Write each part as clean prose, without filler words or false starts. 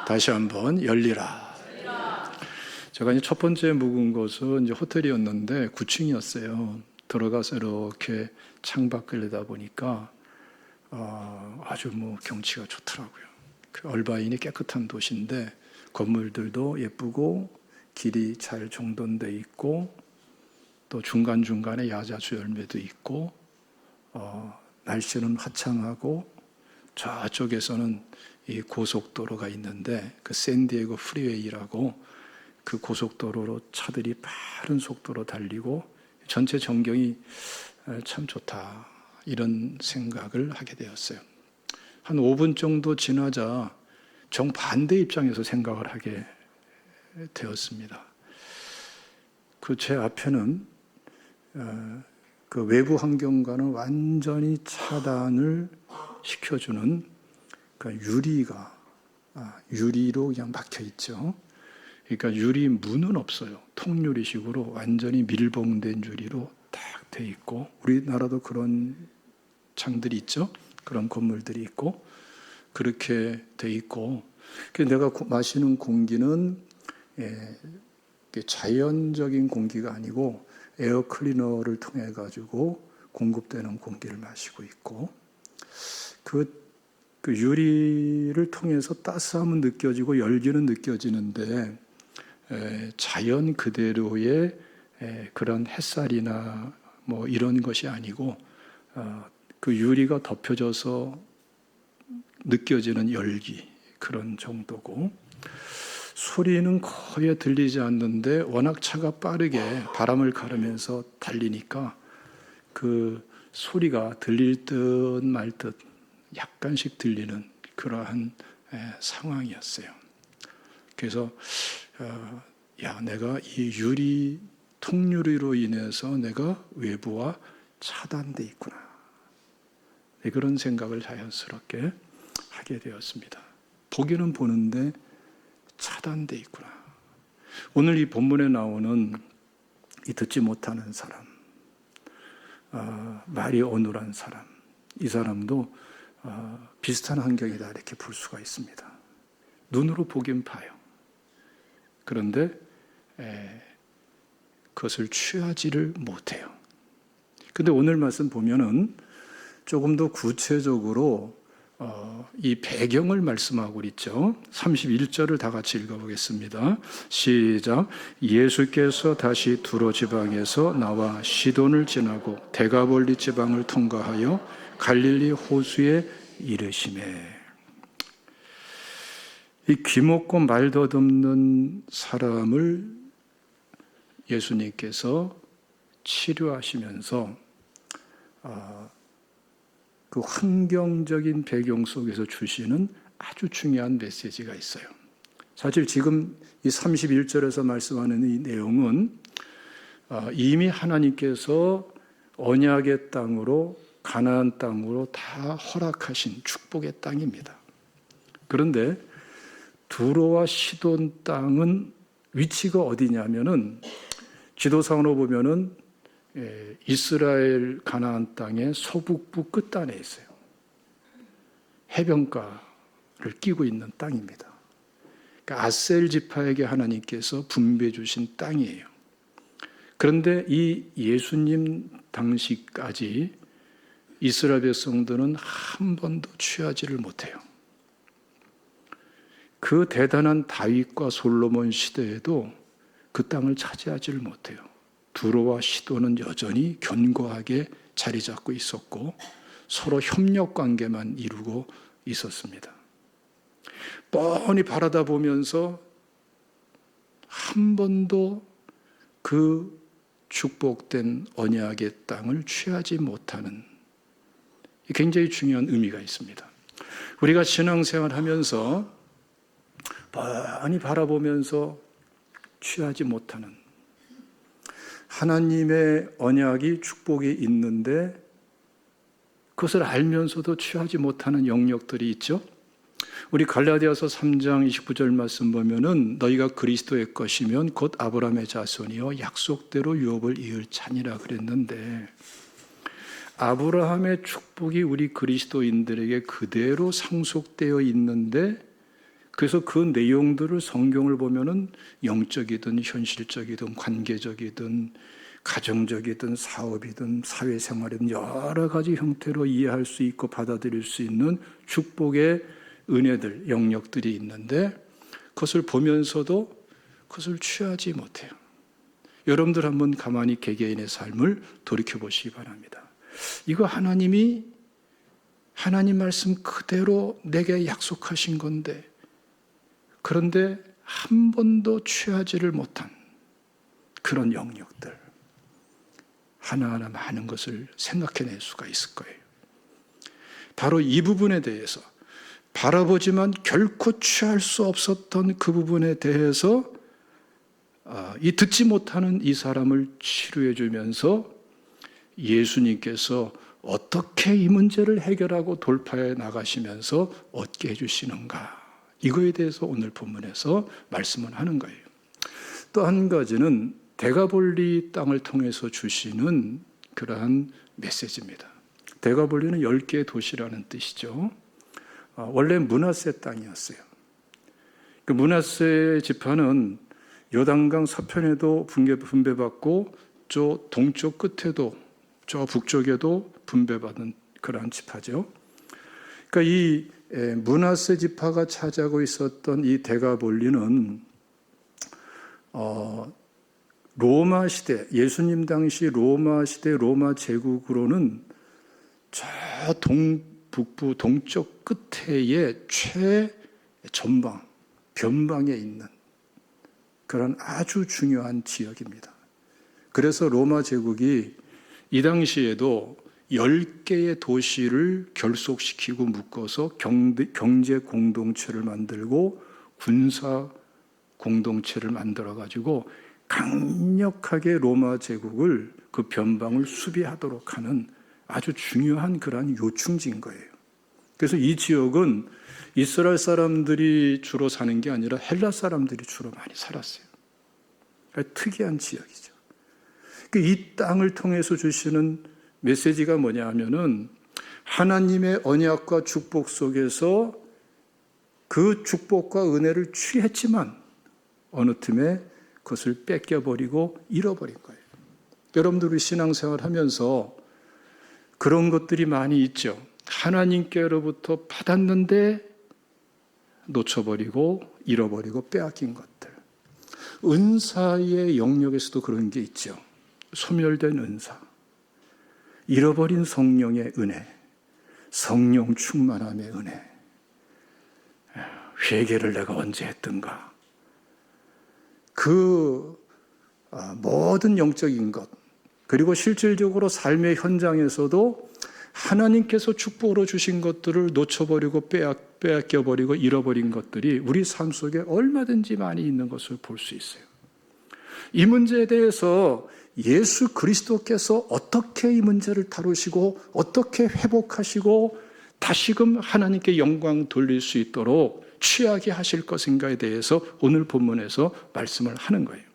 다시 한번 열리라. 제가 이제 첫 번째 묵은 곳은 이제 호텔이었는데 9층이었어요. 들어가서 이렇게 창밖을 내다보니까 아주 경치가 좋더라고요. 그 얼바인이 깨끗한 도시인데 건물들도 예쁘고 길이 잘 정돈돼 있고 또 중간중간에 야자수 열매도 있고 날씨는 화창하고 저쪽에서는 이 고속도로가 있는데 그 샌디에고 프리웨이라고 그 고속도로로 차들이 빠른 속도로 달리고 전체 전경이 참 좋다 이런 생각을 하게 되었어요. 한 5분 정도 지나자 정반대 입장에서 생각을 하게 되었습니다. 그 제 앞에는 그 외부 환경과는 완전히 차단을 시켜주는 그 유리로 그냥 막혀 있죠. 그러니까 유리 문은 없어요. 통유리식으로 완전히 밀봉된 유리로 딱 돼 있고, 우리나라도 그런 창들이 있죠. 그런 건물들이 있고 그렇게 돼 있고, 내가 마시는 공기는 자연적인 공기가 아니고 에어 클리너를 통해 가지고 공급되는 공기를 마시고 있고, 그 유리를 통해서 따스함은 느껴지고 열기는 느껴지는데 자연 그대로의 그런 햇살이나 이런 것이 아니고 그 유리가 덮여져서 느껴지는 열기, 그런 정도고, 소리는 거의 들리지 않는데 워낙 차가 빠르게 바람을 가르면서 달리니까 그 소리가 들릴 듯 말 듯 약간씩 들리는 그러한 상황이었어요. 그래서 내가 이 통유리로 인해서 내가 외부와 차단돼 있구나, 그런 생각을 자연스럽게 하게 되었습니다. 보기는 보는데 차단돼 있구나. 오늘 이 본문에 나오는 이 듣지 못하는 사람, 말이 어눌한 사람, 이 사람도 비슷한 환경이다 이렇게 볼 수가 있습니다. 눈으로 보긴 봐요. 그런데 그것을 취하지를 못해요. 근데 오늘 말씀 보면은 조금 더 구체적으로 이 배경을 말씀하고 있죠. 31절을 다 같이 읽어보겠습니다. 시작. 예수께서 다시 두로 지방에서 나와 시돈을 지나고 데가볼리 지방을 통과하여 갈릴리 호수에 이르시매. 이 귀먹고 말 더듬는 사람을 예수님께서 치료하시면서 그 환경적인 배경 속에서 주시는 아주 중요한 메시지가 있어요. 사실 지금 이 31절에서 말씀하는 이 내용은 이미 하나님께서 언약의 땅으로, 가나안 땅으로 다 허락하신 축복의 땅입니다. 그런데 두로와 시돈 땅은 위치가 어디냐면은 지도상으로 보면은 이스라엘 가나안 땅의 서북부 끝단에 있어요. 해변가를 끼고 있는 땅입니다. 그러니까 아셀 지파에게 하나님께서 분배해 주신 땅이에요. 그런데 이 예수님 당시까지 이스라엘 백성들은 한 번도 취하지를 못해요. 그 대단한 다윗과 솔로몬 시대에도 그 땅을 차지하지를 못해요. 두로와 시돈은 여전히 견고하게 자리 잡고 있었고 서로 협력 관계만 이루고 있었습니다. 뻔히 바라다 보면서 한 번도 그 축복된 언약의 땅을 취하지 못하는, 굉장히 중요한 의미가 있습니다. 우리가 신앙생활 하면서 뻔히 바라보면서 취하지 못하는, 하나님의 언약이 축복이 있는데 그것을 알면서도 취하지 못하는 영역들이 있죠. 우리 갈라디아서 3장 29절 말씀 보면은 너희가 그리스도의 것이면 곧 아브라함의 자손이요 약속대로 유업을 이을 자니라 그랬는데, 아브라함의 축복이 우리 그리스도인들에게 그대로 상속되어 있는데 그래서 그 내용들을 성경을 보면은 영적이든 현실적이든 관계적이든 가정적이든 사업이든 사회생활이든 여러 가지 형태로 이해할 수 있고 받아들일 수 있는 축복의 은혜들, 영역들이 있는데 그것을 보면서도 그것을 취하지 못해요. 여러분들 한번 가만히 개개인의 삶을 돌이켜보시기 바랍니다. 이거 하나님이 하나님 말씀 그대로 내게 약속하신 건데 그런데 한 번도 취하지를 못한 그런 영역들 하나하나 많은 것을 생각해낼 수가 있을 거예요. 바로 이 부분에 대해서 바라보지만 결코 취할 수 없었던 그 부분에 대해서 이 듣지 못하는 이 사람을 치료해 주면서 예수님께서 어떻게 이 문제를 해결하고 돌파해 나가시면서 얻게 해주시는가, 이거에 대해서 오늘 본문에서 말씀을 하는 거예요. 또 한 가지는 데가볼리 땅을 통해서 주시는 그러한 메시지입니다. 데가볼리는 10개의 도시라는 뜻이죠. 원래 므낫세 땅이었어요. 그 므낫세 지파는 요단강 서편에도 분배받고 저 동쪽 끝에도 저 북쪽에도 분배받은 그러한 지파죠. 그러니까 이 므낫세 지파가 차지하고 있었던 이 데가볼리는 로마 시대, 예수님 당시 로마 시대 로마 제국으로는 저 북부 동쪽 끝에의 최전방, 변방에 있는 그런 아주 중요한 지역입니다. 그래서 로마 제국이 이 당시에도 10개의 도시를 결속시키고 묶어서 경제 공동체를 만들고 군사 공동체를 만들어가지고 강력하게 로마 제국을 그 변방을 수비하도록 하는 아주 중요한 그러한 요충지인 거예요. 그래서 이 지역은 이스라엘 사람들이 주로 사는 게 아니라 헬라 사람들이 주로 많이 살았어요. 그러니까 특이한 지역이죠. 이 땅을 통해서 주시는 메시지가 뭐냐 하면은 하나님의 언약과 축복 속에서 그 축복과 은혜를 취했지만 어느 틈에 그것을 뺏겨버리고 잃어버린 거예요. 여러분들이 신앙생활 하면서 그런 것들이 많이 있죠. 하나님께로부터 받았는데 놓쳐버리고 잃어버리고 빼앗긴 것들. 은사의 영역에서도 그런 게 있죠. 소멸된 은사, 잃어버린 성령의 은혜, 성령 충만함의 은혜, 회개를 내가 언제 했던가. 그 모든 영적인 것, 그리고 실질적으로 삶의 현장에서도 하나님께서 축복으로 주신 것들을 놓쳐버리고 빼앗겨버리고 잃어버린 것들이 우리 삶 속에 얼마든지 많이 있는 것을 볼 수 있어요. 이 문제에 대해서 예수 그리스도께서 어떻게 이 문제를 다루시고 어떻게 회복하시고 다시금 하나님께 영광 돌릴 수 있도록 취하게 하실 것인가에 대해서 오늘 본문에서 말씀을 하는 거예요.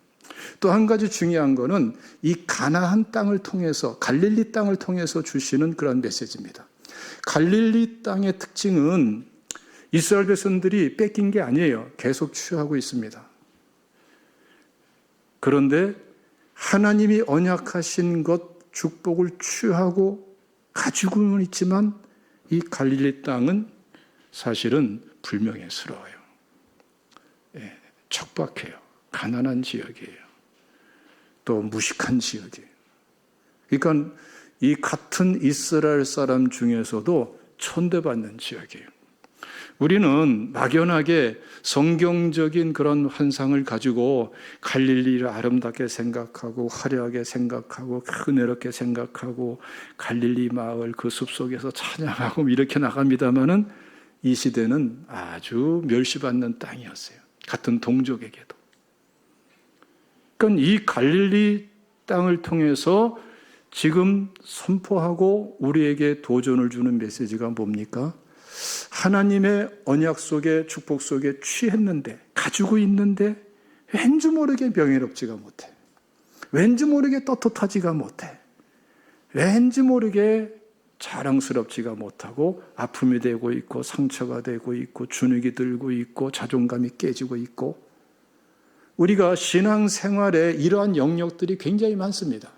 또 한 가지 중요한 거는 이 가나안 땅을 통해서 갈릴리 땅을 통해서 주시는 그런 메시지입니다. 갈릴리 땅의 특징은 이스라엘 백성들이 뺏긴 게 아니에요. 계속 취하고 있습니다. 그런데 하나님이 언약하신 것 축복을 취하고 가지고는 있지만 이 갈릴리 땅은 사실은 불명예스러워요. 척박해요. 가난한 지역이에요. 또 무식한 지역이에요. 그러니까 이 같은 이스라엘 사람 중에서도 천대받는 지역이에요. 우리는 막연하게 성경적인 그런 환상을 가지고 갈릴리를 아름답게 생각하고 화려하게 생각하고 은혜롭게 생각하고 갈릴리 마을 그 숲속에서 찬양하고 이렇게 나갑니다마는 이 시대는 아주 멸시받는 땅이었어요. 같은 동족에게도. 그러니까 이 갈릴리 땅을 통해서 지금 선포하고 우리에게 도전을 주는 메시지가 뭡니까? 하나님의 언약 속에 축복 속에 취했는데 가지고 있는데 왠지 모르게 명예롭지가 못해. 왠지 모르게 떳떳하지가 못해. 왠지 모르게 자랑스럽지가 못하고 아픔이 되고 있고 상처가 되고 있고 주눅이 들고 있고 자존감이 깨지고 있고, 우리가 신앙생활에 이러한 영역들이 굉장히 많습니다.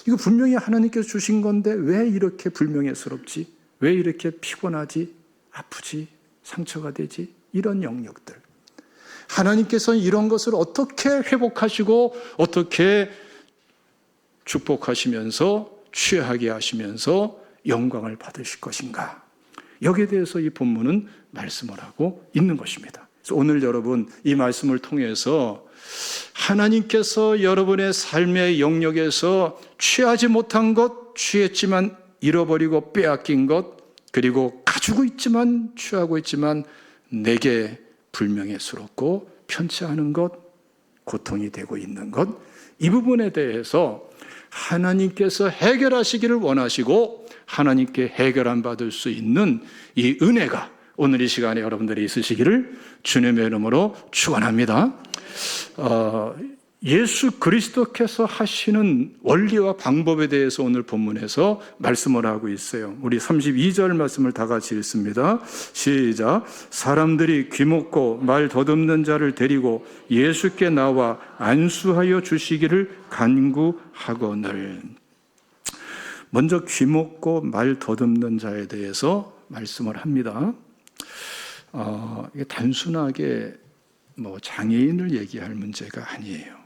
이거 분명히 하나님께서 주신 건데 왜 이렇게 불명예스럽지? 왜 이렇게 피곤하지? 아프지? 상처가 되지? 이런 영역들. 하나님께서는 이런 것을 어떻게 회복하시고 어떻게 축복하시면서 취하게 하시면서 영광을 받으실 것인가? 여기에 대해서 이 본문은 말씀을 하고 있는 것입니다. 그래서 오늘 여러분 이 말씀을 통해서 하나님께서 여러분의 삶의 영역에서 취하지 못한 것, 취했지만 잃어버리고 빼앗긴 것, 그리고 가지고 있지만 취하고 있지만 내게 불명예스럽고 편치 않은 것, 고통이 되고 있는 것, 이 부분에 대해서 하나님께서 해결하시기를 원하시고 하나님께 해결안 받을 수 있는 이 은혜가 오늘 이 시간에 여러분들이 있으시기를 주님의 이름으로 축원합니다. 예수 그리스도께서 하시는 원리와 방법에 대해서 오늘 본문에서 말씀을 하고 있어요. 우리 32절 말씀을 다 같이 읽습니다. 시작. 사람들이 귀먹고 말 더듬는 자를 데리고 예수께 나와 안수하여 주시기를 간구하거늘. 먼저 귀먹고 말 더듬는 자에 대해서 말씀을 합니다. 이게 단순하게 장애인을 얘기할 문제가 아니에요.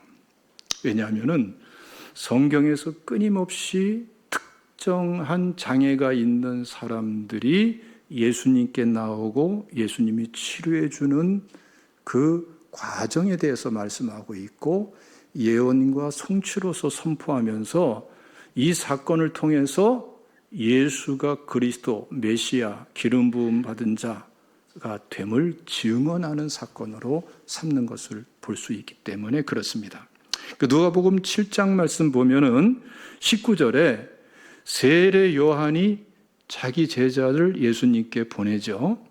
왜냐하면은 성경에서 끊임없이 특정한 장애가 있는 사람들이 예수님께 나오고 예수님이 치료해 주는 그 과정에 대해서 말씀하고 있고, 예언과 성취로서 선포하면서 이 사건을 통해서 예수가 그리스도 메시아 기름 부음 받은 자가 됨을 증언하는 사건으로 삼는 것을 볼 수 있기 때문에 그렇습니다. 누가복음 7장 말씀 보면은 19절에 세례 요한이 자기 제자를 예수님께 보내죠.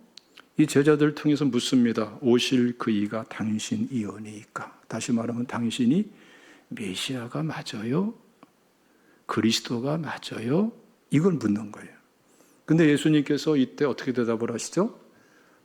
이 제자들을 통해서 묻습니다. 오실 그 이가 당신이오니까. 다시 말하면 당신이 메시아가 맞아요? 그리스도가 맞아요? 이걸 묻는 거예요. 근데 예수님께서 이때 어떻게 대답을 하시죠?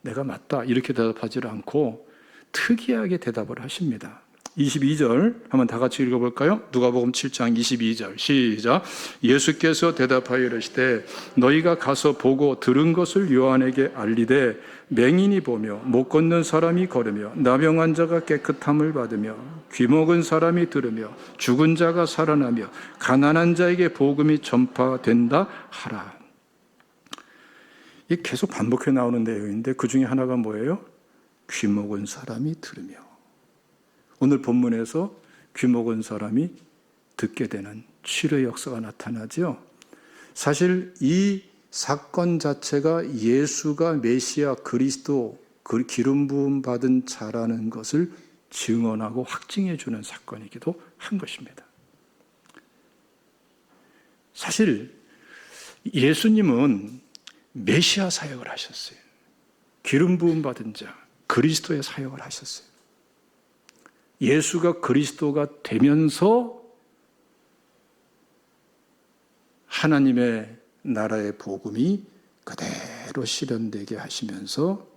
내가 맞다 이렇게 대답하지 않고 특이하게 대답을 하십니다. 22절 한번 다 같이 읽어볼까요? 누가복음 7장 22절 시작. 예수께서 대답하여 이르시되 너희가 가서 보고 들은 것을 요한에게 알리되 맹인이 보며 못 걷는 사람이 걸으며 나병 자가 깨끗함을 받으며 귀먹은 사람이 들으며 죽은 자가 살아나며 가난한 자에게 복음이 전파된다 하라. 이게 계속 반복해 나오는 내용인데 그 중에 하나가 뭐예요? 귀먹은 사람이 들으며. 오늘 본문에서 귀먹은 사람이 듣게 되는 치료의 역사가 나타나죠. 사실 이 사건 자체가 예수가 메시아 그리스도 그 기름 부음 받은 자라는 것을 증언하고 확증해 주는 사건이기도 한 것입니다. 사실 예수님은 메시아 사역을 하셨어요. 기름 부음 받은 자, 그리스도의 사역을 하셨어요. 예수가 그리스도가 되면서 하나님의 나라의 복음이 그대로 실현되게 하시면서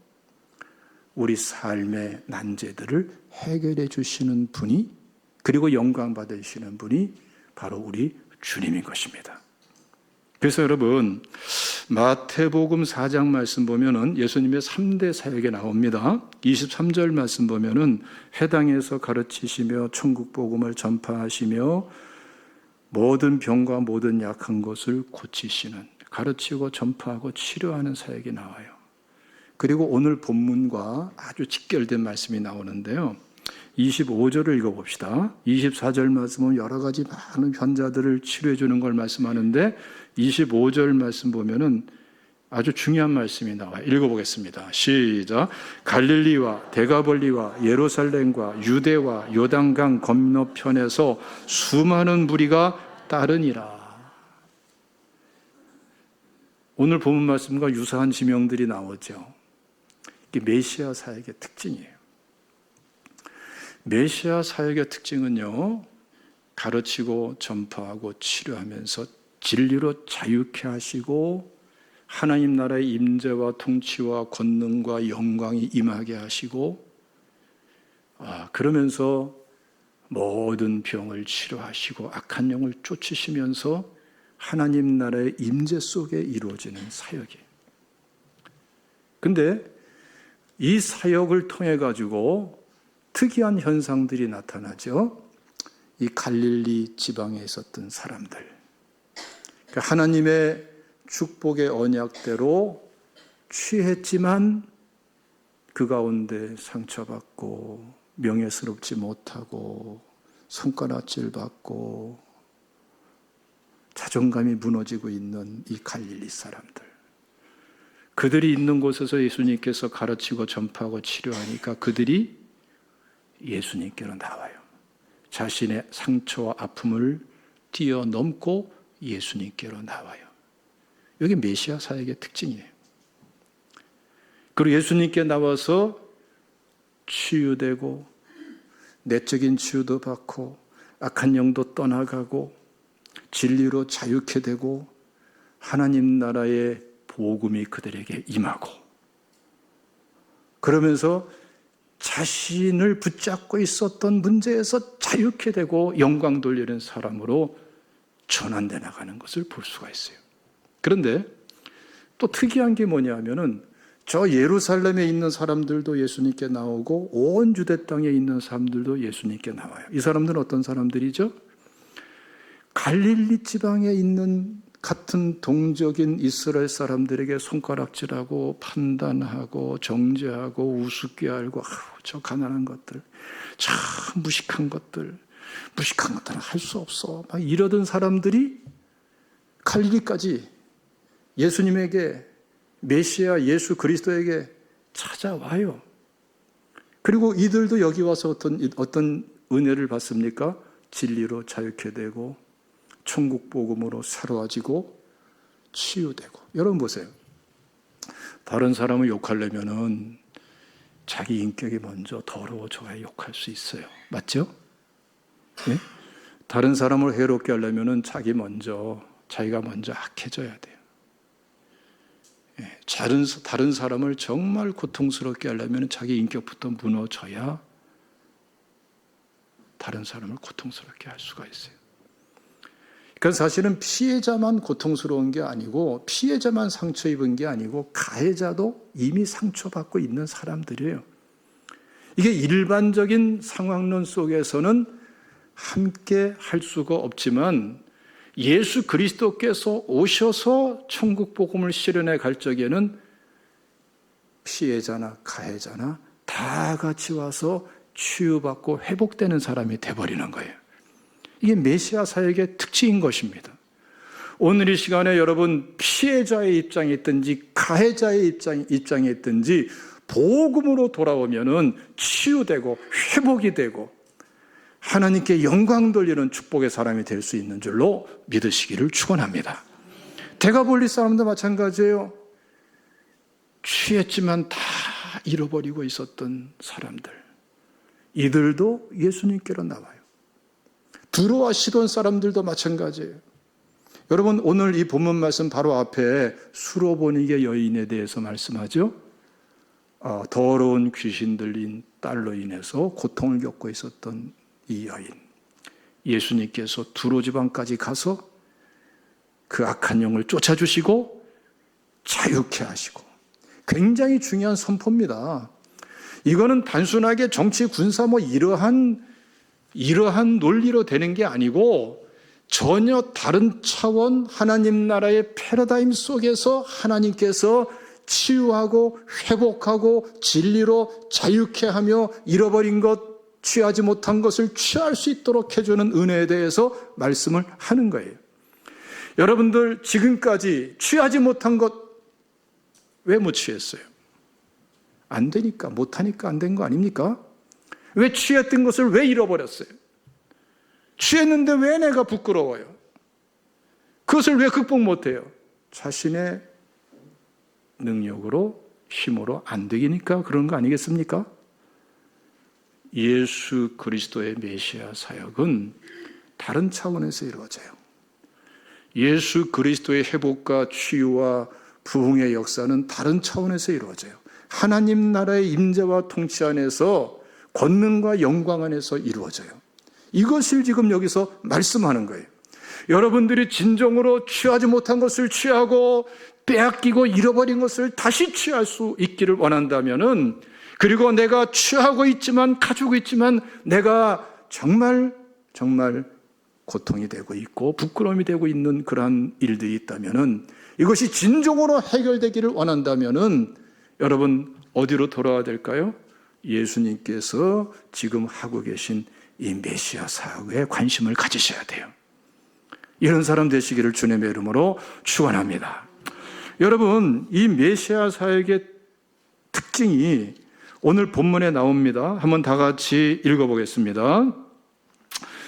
우리 삶의 난제들을 해결해 주시는 분이, 그리고 영광 받으시는 분이 바로 우리 주님인 것입니다. 그래서 여러분 마태복음 4장 말씀 보면은 예수님의 3대 사역에 나옵니다. 23절 말씀 보면은 회당에서 가르치시며 천국 복음을 전파하시며 모든 병과 모든 약한 것을 고치시는, 가르치고 전파하고 치료하는 사역이 나와요. 그리고 오늘 본문과 아주 직결된 말씀이 나오는데요. 25절을 읽어봅시다. 24절 말씀은 여러 가지 많은 환자들을 치료해 주는 걸 말씀하는데 25절 말씀 보면은 아주 중요한 말씀이 나와요. 읽어보겠습니다. 시작. 갈릴리와 데가볼리와 예루살렘과 유대와 요단강 건너편에서 수많은 무리가 따르니라. 오늘 본문 말씀과 유사한 지명들이 나오죠. 이게 메시아 사역의 특징이에요. 메시아 사역의 특징은요, 가르치고 전파하고 치료하면서 진리로 자유케 하시고 하나님 나라의 임재와 통치와 권능과 영광이 임하게 하시고 그러면서 모든 병을 치료하시고 악한 영을 쫓으시면서 하나님 나라의 임재 속에 이루어지는 사역이에요. 근데 이 사역을 통해 가지고 특이한 현상들이 나타나죠. 이 갈릴리 지방에 있었던 사람들, 하나님의 축복의 언약대로 취했지만 그 가운데 상처받고 명예스럽지 못하고 손가락질 받고 자존감이 무너지고 있는 이 갈릴리 사람들, 그들이 있는 곳에서 예수님께서 가르치고 전파하고 치료하니까 그들이 예수님께로 나와요. 자신의 상처와 아픔을 뛰어넘고 예수님께로 나와요. 여기 메시아 사역의 특징이에요. 그리고 예수님께 나와서 치유되고 내적인 치유도 받고 악한 영도 떠나가고 진리로 자유케 되고 하나님 나라의 복음이 그들에게 임하고, 그러면서 자신을 붙잡고 있었던 문제에서 자유케 되고 영광 돌리는 사람으로 전환돼 나가는 것을 볼 수가 있어요. 그런데 또 특이한 게 뭐냐면은 저 예루살렘에 있는 사람들도 예수님께 나오고 온 유대 땅에 있는 사람들도 예수님께 나와요. 이 사람들은 어떤 사람들이죠? 갈릴리 지방에 있는 같은 동적인 이스라엘 사람들에게 손가락질하고 판단하고 정죄하고 우습게 알고 저 가난한 것들, 참 무식한 것들은 할 수 없어 막 이러던 사람들이 갈릴리까지 예수님에게, 메시아 예수 그리스도에게 찾아와요. 그리고 이들도 여기 와서 어떤 은혜를 받습니까? 진리로 자유케 되고 천국 복음으로 새로워지고 치유되고. 여러분 보세요. 다른 사람을 욕하려면은 자기 인격이 먼저 더러워져야 욕할 수 있어요. 맞죠? 네? 다른 사람을 해롭게 하려면은 자기가 먼저 악해져야 돼요. 예, 다른 사람을 정말 고통스럽게 하려면 자기 인격부터 무너져야 다른 사람을 고통스럽게 할 수가 있어요. 그러니까 사실은 피해자만 고통스러운 게 아니고, 피해자만 상처 입은 게 아니고 가해자도 이미 상처받고 있는 사람들이에요. 이게 일반적인 상황론 속에서는 함께 할 수가 없지만 예수 그리스도께서 오셔서 천국 복음을 실현해 갈 적에는 피해자나 가해자나 다 같이 와서 치유받고 회복되는 사람이 돼버리는 거예요. 이게 메시아 사역의 특징인 것입니다. 오늘 이 시간에 여러분 피해자의 입장에 있든지 가해자의 입장에 있든지 복음으로 돌아오면은 치유되고 회복이 되고 하나님께 영광 돌리는 축복의 사람이 될 수 있는 줄로 믿으시기를 축원합니다. 데가볼리 사람도 마찬가지예요. 취했지만 다 잃어버리고 있었던 사람들, 이들도 예수님께로 나와요. 두로와 시돈 사람들도 마찬가지예요. 여러분 오늘 이 본문 말씀 바로 앞에 수로보니게 여인에 대해서 말씀하죠. 더러운 귀신 들린 딸로 인해서 고통을 겪고 있었던 이 여인, 예수님께서 두로 지방까지 가서 그 악한 영을 쫓아주시고 자유케 하시고, 굉장히 중요한 선포입니다. 이거는 단순하게 정치 군사 이러한 논리로 되는 게 아니고 전혀 다른 차원 하나님 나라의 패러다임 속에서 하나님께서 치유하고 회복하고 진리로 자유케 하며 잃어버린 것, 취하지 못한 것을 취할 수 있도록 해주는 은혜에 대해서 말씀을 하는 거예요. 여러분들 지금까지 취하지 못한 것 왜 못 취했어요? 안 되니까, 못하니까 안 된 거 아닙니까? 왜 취했던 것을 왜 잃어버렸어요? 취했는데 왜 내가 부끄러워요? 그것을 왜 극복 못해요? 자신의 능력으로, 힘으로 안 되니까 그런 거 아니겠습니까? 예수 그리스도의 메시아 사역은 다른 차원에서 이루어져요. 예수 그리스도의 회복과 치유와 부흥의 역사는 다른 차원에서 이루어져요. 하나님 나라의 임재와 통치 안에서, 권능과 영광 안에서 이루어져요. 이것을 지금 여기서 말씀하는 거예요. 여러분들이 진정으로 취하지 못한 것을 취하고 빼앗기고 잃어버린 것을 다시 취할 수 있기를 원한다면은, 그리고 내가 취하고 있지만, 가지고 있지만 내가 정말 고통이 되고 있고 부끄러움이 되고 있는 그러한 일들이 있다면은, 이것이 진정으로 해결되기를 원한다면은 여러분 어디로 돌아와야 될까요? 예수님께서 지금 하고 계신 이 메시아 사역에 관심을 가지셔야 돼요. 이런 사람 되시기를 주님의 이름으로 축원합니다. 여러분, 이 메시아 사역의 특징이 오늘 본문에 나옵니다. 한번 다 같이 읽어보겠습니다.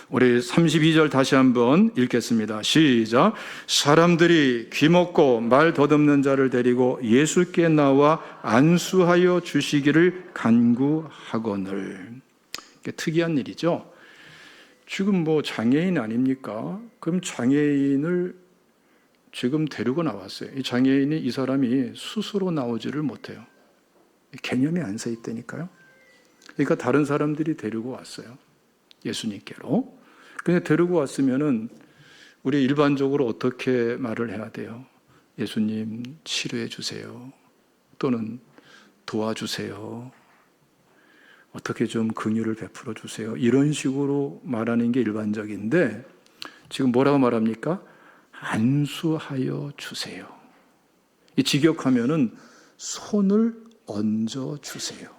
우리 32절 다시 한번 읽겠습니다. 시작. 사람들이 귀먹고 말 더듬는 자를 데리고 예수께 나와 안수하여 주시기를 간구하거늘. 특이한 일이죠. 지금 장애인 아닙니까? 그럼 장애인을 지금 데리고 나왔어요. 이 장애인이, 이 사람이 스스로 나오지를 못해요. 개념이 안 서 있다니까요. 그러니까 다른 사람들이 데리고 왔어요. 예수님께로. 근데 데리고 왔으면은 우리 일반적으로 어떻게 말을 해야 돼요? 예수님 치료해 주세요. 또는 도와주세요. 어떻게 좀 긍휼을 베풀어 주세요. 이런 식으로 말하는 게 일반적인데, 지금 뭐라고 말합니까? 안수하여 주세요. 이 직역하면은 손을 얹어 주세요.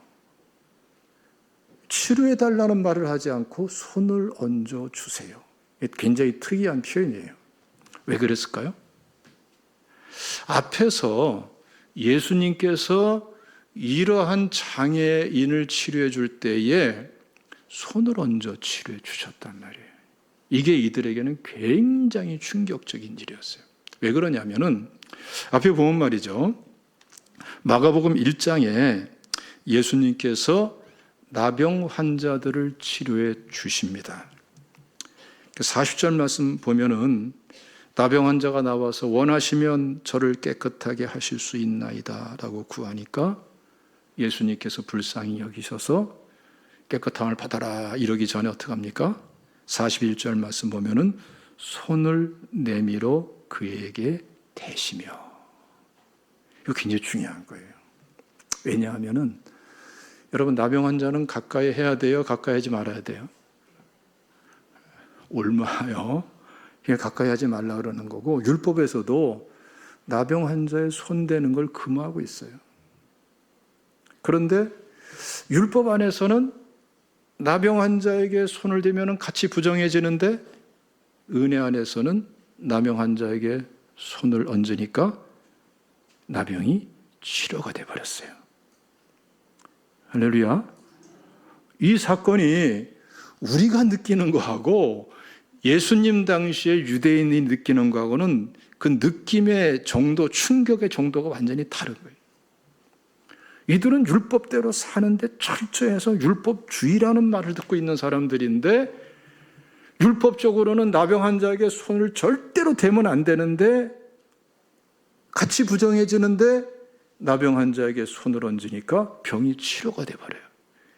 치료해달라는 말을 하지 않고 손을 얹어 주세요. 굉장히 특이한 표현이에요. 왜 그랬을까요? 앞에서 예수님께서 이러한 장애인을 치료해 줄 때에 손을 얹어 치료해 주셨단 말이에요. 이게 이들에게는 굉장히 충격적인 일이었어요. 왜 그러냐면은 앞에 보면 말이죠. 마가복음 1장에 예수님께서 나병 환자들을 치료해 주십니다. 40절 말씀 보면은 나병 환자가 나와서 원하시면 저를 깨끗하게 하실 수 있나이다 라고 구하니까 예수님께서 불쌍히 여기셔서 깨끗함을 받아라 이러기 전에 어떻게 합니까? 41절 말씀 보면은 손을 내밀어 그에게 대시며. 이거 굉장히 중요한 거예요. 왜냐하면은 여러분, 나병 환자는 가까이 해야 돼요? 가까이 하지 말아야 돼요? 옮아요. 그냥 가까이 하지 말라 그러는 거고, 율법에서도 나병 환자의 손 대는 걸 금하고 있어요. 그런데 율법 안에서는 나병 환자에게 손을 대면 같이 부정해지는데, 은혜 안에서는 나병 환자에게 손을 얹으니까 나병이 치료가 되어버렸어요. 할렐루야. 이 사건이 우리가 느끼는 거하고 예수님 당시에 유대인이 느끼는 거하고는 그 느낌의 정도, 충격의 정도가 완전히 다른 거예요. 이들은 율법대로 사는데 철저해서 율법주의라는 말을 듣고 있는 사람들인데, 율법적으로는 나병 환자에게 손을 절대로 대면 안 되는데 같이 부정해지는데 나병 환자에게 손을 얹으니까 병이 치료가 돼버려요.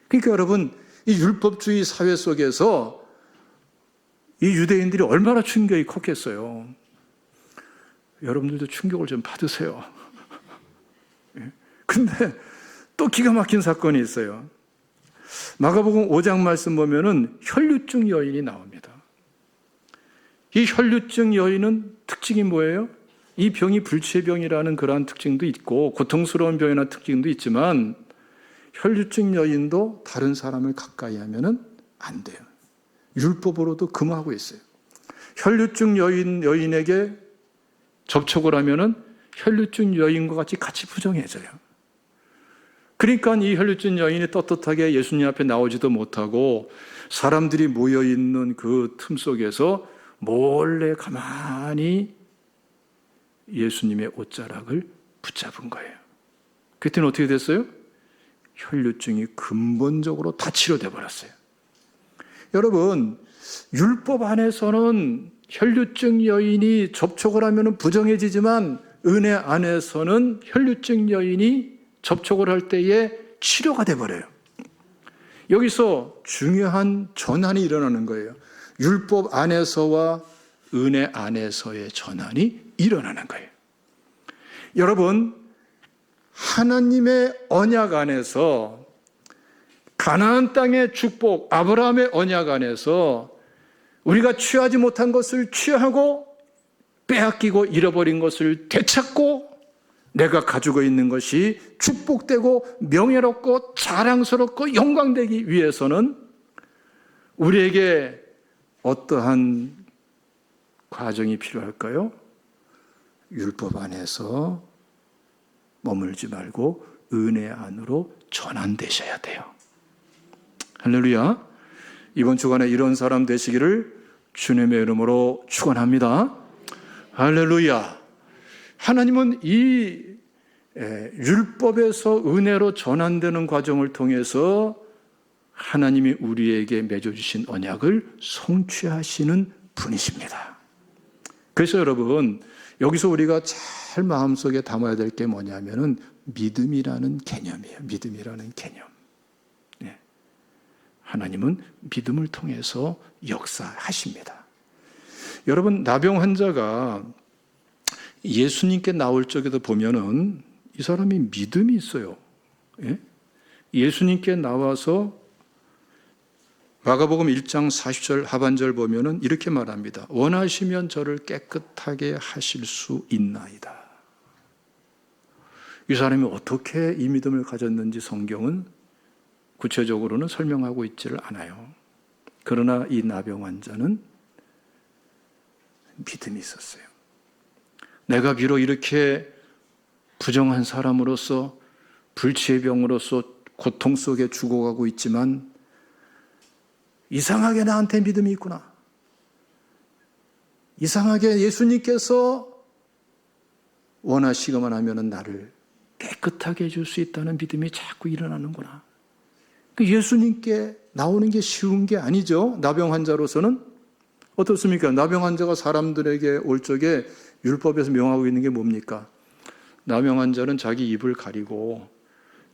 그러니까 여러분, 이 율법주의 사회 속에서 이 유대인들이 얼마나 충격이 컸겠어요. 여러분들도 충격을 좀 받으세요. 근데 또 기가 막힌 사건이 있어요. 마가복음 5장 말씀 보면은 혈류증 여인이 나옵니다. 이 혈류증 여인은 특징이 뭐예요? 이 병이 불치병이라는 그러한 특징도 있고 고통스러운 병이라는 특징도 있지만, 혈류증 여인도 다른 사람을 가까이 하면은 안 돼요. 율법으로도 금하고 있어요. 혈류증 여인에게 접촉을 하면은 혈류증 여인과 같이 부정해져요. 그러니까 이 혈류증 여인이 떳떳하게 예수님 앞에 나오지도 못하고 사람들이 모여있는 그 틈 속에서 몰래 가만히 예수님의 옷자락을 붙잡은 거예요. 그때는 어떻게 됐어요? 혈류증이 근본적으로 다 치료돼 버렸어요. 여러분, 율법 안에서는 혈류증 여인이 접촉을 하면 부정해지지만 은혜 안에서는 혈류증 여인이 접촉을 할 때에 치료가 돼버려요. 여기서 중요한 전환이 일어나는 거예요. 율법 안에서와 은혜 안에서의 전환이 일어나는 거예요. 여러분, 하나님의 언약 안에서 가나안 땅의 축복, 아브라함의 언약 안에서 우리가 취하지 못한 것을 취하고 빼앗기고 잃어버린 것을 되찾고 내가 가지고 있는 것이 축복되고 명예롭고 자랑스럽고 영광되기 위해서는 우리에게 어떠한 과정이 필요할까요? 율법 안에서 머물지 말고 은혜 안으로 전환되셔야 돼요. 할렐루야. 이번 주간에 이런 사람 되시기를 주님의 이름으로 축원합니다. 할렐루야. 하나님은 이 율법에서 은혜로 전환되는 과정을 통해서 하나님이 우리에게 맺어주신 언약을 성취하시는 분이십니다. 그래서 여러분, 여기서 우리가 잘 마음속에 담아야 될 게 뭐냐면은 믿음이라는 개념이에요. 믿음이라는 개념. 하나님은 믿음을 통해서 역사하십니다. 여러분, 나병 환자가 예수님께 나올 적에도 보면은 이 사람이 믿음이 있어요. 예수님께 나와서 마가복음 1장 40절 하반절 보면은 이렇게 말합니다. 원하시면 저를 깨끗하게 하실 수 있나이다. 이 사람이 어떻게 이 믿음을 가졌는지 성경은 구체적으로는 설명하고 있지를 않아요. 그러나 이 나병 환자는 믿음이 있었어요. 내가 비록 이렇게 부정한 사람으로서 불치의 병으로서 고통 속에 죽어가고 있지만 이상하게 나한테 믿음이 있구나. 이상하게 예수님께서 원하시기만 하면 나를 깨끗하게 해줄 수 있다는 믿음이 자꾸 일어나는구나. 예수님께 나오는 게 쉬운 게 아니죠. 나병 환자로서는. 어떻습니까? 나병 환자가 사람들에게 올 적에 율법에서 명하고 있는 게 뭡니까? 나병 환자는 자기 입을 가리고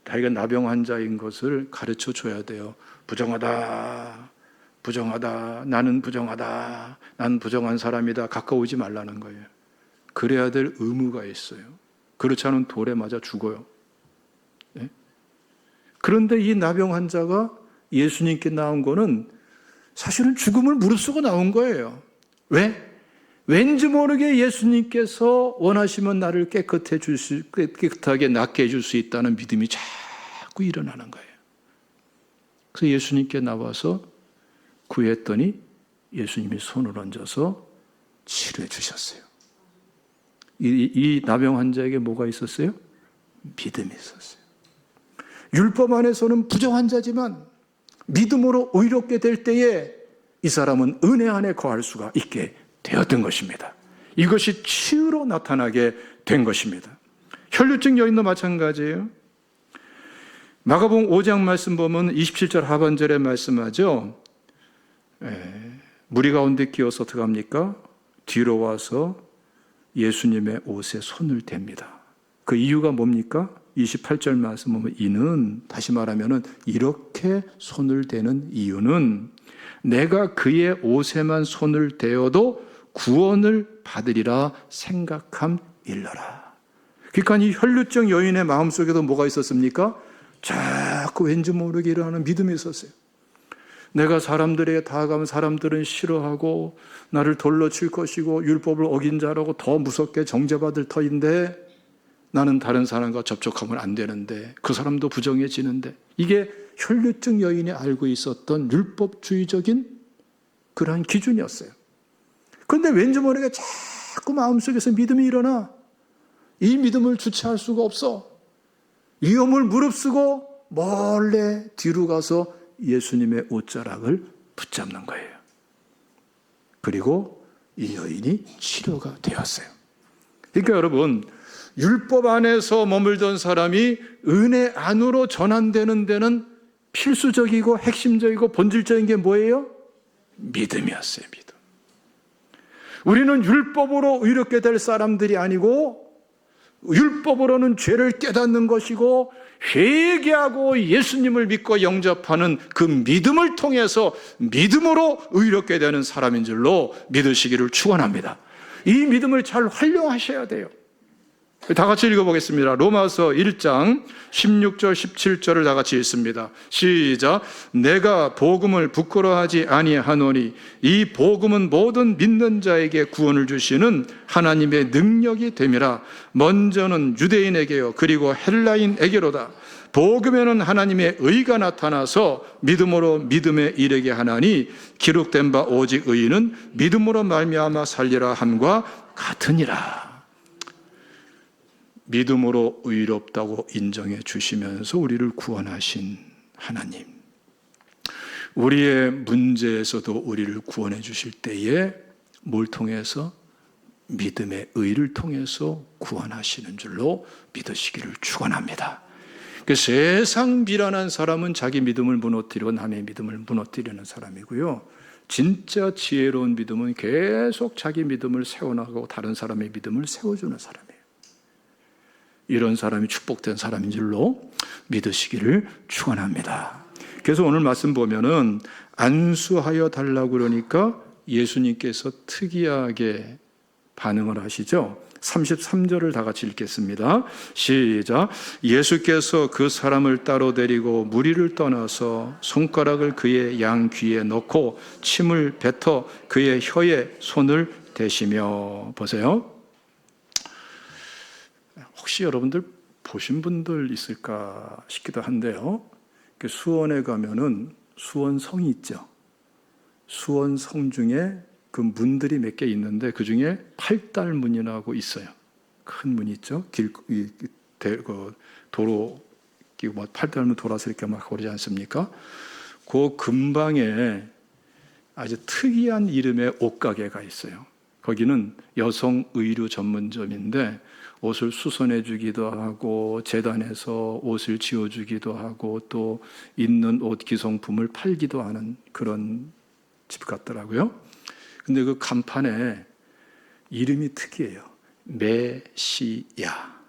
자기가 나병 환자인 것을 가르쳐 줘야 돼요. 부정하다. 부정하다. 나는 부정하다. 난 부정한 사람이다. 가까우지 말라는 거예요. 그래야 될 의무가 있어요. 그렇지 않으면 돌에 맞아 죽어요. 네? 그런데 이 나병 환자가 예수님께 나온 거는 사실은 죽음을 무릅쓰고 나온 거예요. 왜? 왠지 모르게 예수님께서 원하시면 나를 깨끗하게 낫게 해줄 수 있다는 믿음이 자꾸 일어나는 거예요. 그래서 예수님께 나와서 구했더니 예수님이 손을 얹어서 치료해 주셨어요. 이 나병 환자에게 뭐가 있었어요? 믿음이 있었어요. 율법 안에서는 부정한 자지만 믿음으로 의롭게 될 때에 이 사람은 은혜 안에 거할 수가 있게 되었던 것입니다. 이것이 치유로 나타나게 된 것입니다. 혈류증 여인도 마찬가지예요. 마가복음 5장 말씀 보면 27절 하반절에 말씀하죠. 무리 가운데 끼어서 어떻게 합니까? 뒤로 와서 예수님의 옷에 손을 댑니다. 그 이유가 뭡니까? 28절 말씀 보면 이는 다시 말하면 이렇게 손을 대는 이유는 내가 그의 옷에만 손을 대어도 구원을 받으리라 생각함일러라. 그러니까 이 혈류증 여인의 마음속에도 뭐가 있었습니까? 자꾸 왠지 모르게 일어나는 믿음이 있었어요. 내가 사람들에게 다가가면 사람들은 싫어하고 나를 돌로 칠 것이고 율법을 어긴 자라고 더 무섭게 정죄받을 터인데 나는 다른 사람과 접촉하면 안 되는데 그 사람도 부정해지는데 이게 혈류증 여인이 알고 있었던 율법주의적인 그러한 기준이었어요. 그런데 왠지 모르게 자꾸 마음속에서 믿음이 일어나 이 믿음을 주체할 수가 없어. 위험을 무릅쓰고 몰래 뒤로 가서 예수님의 옷자락을 붙잡는 거예요. 그리고 이 여인이 치료가 되었어요. 그러니까 여러분, 율법 안에서 머물던 사람이 은혜 안으로 전환되는 데는 필수적이고 핵심적이고 본질적인 게 뭐예요? 믿음이었어요. 믿음. 우리는 율법으로 의롭게 될 사람들이 아니고 율법으로는 죄를 깨닫는 것이고 회개하고 예수님을 믿고 영접하는 그 믿음을 통해서 믿음으로 의롭게 되는 사람인 줄로 믿으시기를 축원합니다. 이 믿음을 잘 활용하셔야 돼요. 다 같이 읽어보겠습니다. 로마서 1장 16절 17절을 다 같이 읽습니다. 시작. 내가 복음을 부끄러워하지 아니하노니 이 복음은 모든 믿는 자에게 구원을 주시는 하나님의 능력이 됨이라. 먼저는 유대인에게요 그리고 헬라인에게로다. 복음에는 하나님의 의가 나타나서 믿음으로 믿음에 이르게 하나니 기록된 바 오직 의인은 믿음으로 말미암아 살리라 함과 같으니라. 믿음으로 의롭다고 인정해 주시면서 우리를 구원하신 하나님, 우리의 문제에서도 우리를 구원해 주실 때에 뭘 통해서? 믿음의 의를 통해서 구원하시는 줄로 믿으시기를 축원합니다. 세상 미련한 사람은 자기 믿음을 무너뜨리고 남의 믿음을 무너뜨리는 사람이고요, 진짜 지혜로운 믿음은 계속 자기 믿음을 세워나가고 다른 사람의 믿음을 세워주는 사람이에요. 이런 사람이 축복된 사람인 줄로 믿으시기를 축원합니다. 그래서 오늘 말씀 보면은 안수하여 달라고 그러니까 예수님께서 특이하게 반응을 하시죠. 33절을 다 같이 읽겠습니다. 시작. 예수께서 그 사람을 따로 데리고 무리를 떠나서 손가락을 그의 양 귀에 넣고 침을 뱉어 그의 혀에 손을 대시며. 보세요. 혹시 여러분들 보신 분들 있을까 싶기도 한데요. 수원에 가면은 수원성이 있죠. 수원성 중에 그 문들이 몇 개 있는데 그 중에 팔달문이라고 있어요. 큰 문이 있죠. 도로 팔달문 돌아서 이렇게 막 오르지 않습니까? 그 근방에 아주 특이한 이름의 옷가게가 있어요. 거기는 여성 의류 전문점인데 옷을 수선해 주기도 하고 재단에서 옷을 지어 주기도 하고 또 있는 옷 기성품을 팔기도 하는 그런 집 같더라고요. 근데 그 간판에 이름이 특이해요. 메시야.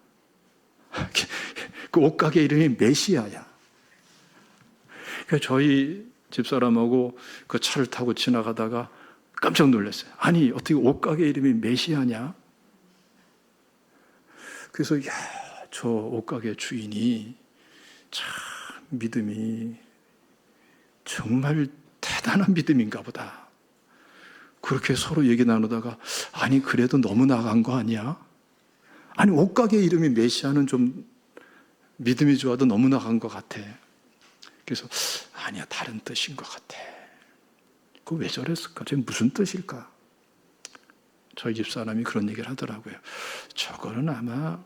그 옷가게 이름이 메시아야. 그러니까 저희 집사람하고 그 차를 타고 지나가다가 깜짝 놀랐어요. 아니 어떻게 옷가게 이름이 메시아냐? 그래서 저 옷가게 주인이 참 믿음이 정말 대단한 믿음인가 보다. 그렇게 서로 얘기 나누다가 아니 그래도 너무 나간 거 아니야? 아니 옷가게 이름이 메시아는 좀 믿음이 좋아도 너무 나간 것 같아. 그래서 아니야 다른 뜻인 것 같아. 그거 왜 저랬을까? 저게 무슨 뜻일까? 저희 집사람이 그런 얘기를 하더라고요. 저거는 아마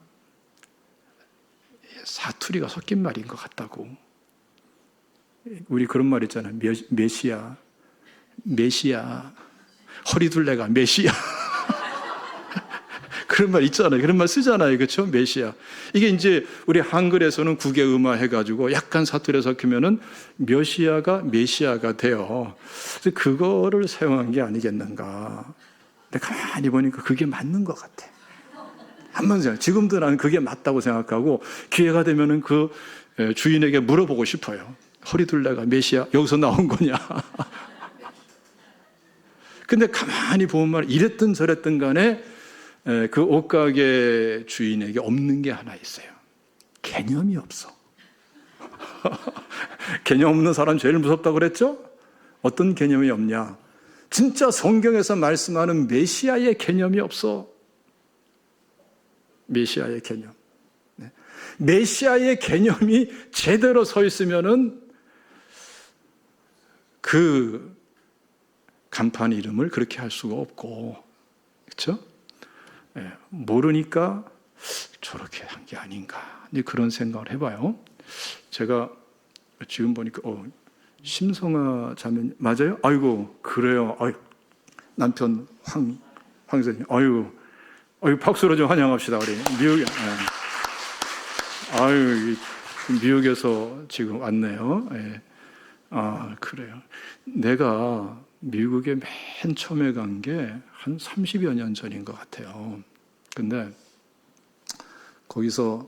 사투리가 섞인 말인 것 같다고. 우리 그런 말 있잖아요. 메시아. 허리둘레가 메시아. 그런 말 있잖아요. 그런 말 쓰잖아요. 그렇죠? 메시아. 이게 이제 우리 한글에서는 국외음화 해가지고 약간 사투리 섞이면은 메시아가 돼요. 그래서 그거를 사용한 게 아니겠는가. 근데 가만히 보니까 그게 맞는 것 같아. 한번 생각. 지금도 나는 그게 맞다고 생각하고 기회가 되면은 그 주인에게 물어보고 싶어요. 허리둘레가 메시아 여기서 나온 거냐? 근데 가만히 보면 이랬든 저랬든 간에 그 옷가게 주인에게 없는 게 하나 있어요. 개념이 없어. 개념 없는 사람 제일 무섭다고 그랬죠? 어떤 개념이 없냐? 진짜 성경에서 말씀하는 메시아의 개념이 없어. 메시아의 개념. 메시아의 개념이 제대로 서 있으면은 그 간판 이름을 그렇게 할 수가 없고, 그렇죠? 모르니까 저렇게 한 게 아닌가. 그런 생각을 해봐요. 제가 지금 보니까 심성아 자매 맞아요? 아이고 그래요. 남편 황 선생님. 아이고 박수로 좀 환영합시다 우리 미국에. 미국에서 지금 왔네요. 그래요. 내가 미국에 맨 처음에 간 게 한 30여 년 전인 것 같아요. 근데 거기서